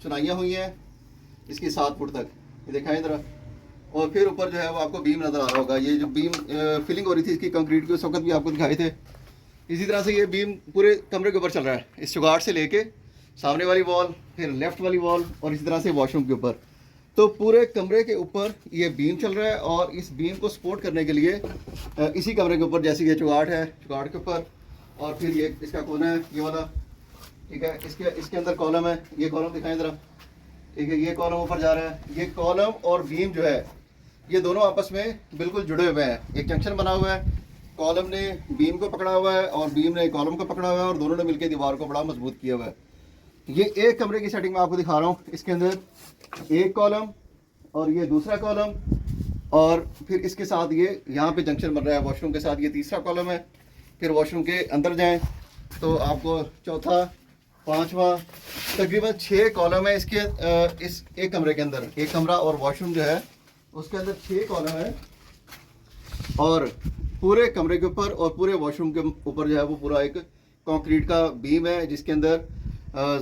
सुनाइयाँ हुई हैं इसकी 7 फुट तक, ये दिखाएं ज़रा। और फिर ऊपर जो है वो आपको बीम नज़र आ रहा होगा, ये जो बीम फिलिंग हो रही थी इसकी कंक्रीट की, उस वक्त भी आपको दिखाए थे। इसी तरह से ये बीम पूरे कमरे के ऊपर चल रहा है, इस चुगाड़ से लेके सामने वाली वॉल, फिर लेफ़्ट वाली वॉल, और इसी तरह से वॉशरूम के ऊपर। तो पूरे कमरे के ऊपर ये बीम चल रहा है, और इस बीम को सपोर्ट करने के लिए इसी कमरे के ऊपर, जैसे ये चुगाड़ है, चुगाड़ के ऊपर, और फिर ये इसका कोना है ये वाला, ठीक है, इसके अंदर कॉलम है, ये कॉलम दिखाएं ज़रा, ठीक है, ये कॉलम ऊपर जा रहा है। ये कॉलम और बीम जो है ये दोनों आपस में बिल्कुल जुड़े हुए हैं, एक जंक्शन बना हुआ है, कॉलम ने बीम को पकड़ा हुआ है और बीम ने कॉलम को पकड़ा हुआ है, और दोनों ने मिलकर दीवार को बड़ा मजबूत किया हुआ है। ये एक कमरे की सेटिंग में आपको दिखा रहा हूँ, इसके अंदर एक कॉलम और ये दूसरा कॉलम, और फिर इसके साथ ये यहाँ पे जंक्शन बन रहा है वॉशरूम के साथ, ये तीसरा कॉलम है। फिर वॉशरूम के अंदर जाएं तो आपको चौथा, पांचवा, तकरीबन 6 कॉलम है इसके इस एक कमरे के अंदर। एक कमरा और वॉशरूम जो है उसके अंदर 6 कॉलम है, और पूरे कमरे के ऊपर और पूरे वॉशरूम के ऊपर जो है वो पूरा एक कंक्रीट का बीम है, जिसके अंदर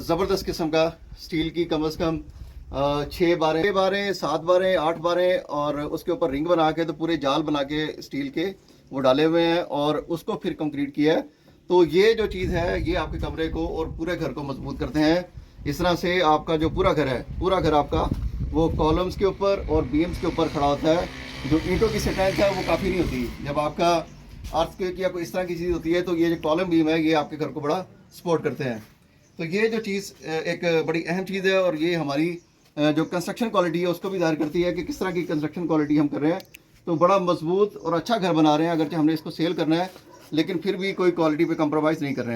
ज़बरदस्त किस्म का स्टील की कम से कम 6 बारें, 7 बारें, 8 बारें, और उसके ऊपर रिंग बना के, तो पूरे जाल बना के स्टील के वो डाले हुए हैं, और उसको फिर कंक्रीट किया है। तो ये जो चीज़ है ये आपके कमरे को और पूरे घर को मजबूत करते हैं। इस तरह से आपका जो पूरा घर है, पूरा घर आपका वो कॉलम्स के ऊपर और बीम्स के ऊपर खड़ा होता है। जो ईंटों की स्ट्रेंथ है वो काफ़ी नहीं होती। जब आपका अर्थक्वेक या कोई इस तरह की चीज़ होती है तो ये जो कॉलम बीम है ये आपके घर को बड़ा सपोर्ट करते हैं। तो ये जो चीज़ एक बड़ी अहम चीज़ है, और ये हमारी जो कंस्ट्रक्शन क्वालिटी है उसको भी ज़ाहिर करती है कि किस तरह की कंस्ट्रक्शन क्वालिटी हम कर रहे हैं। तो बड़ा मजबूत और अच्छा घर बना रहे हैं, अगरचे हमने इसको सेल करना है, लेकिन फिर भी कोई क्वालिटी पे कंप्रोमाइज़ नहीं कर रहे हैं।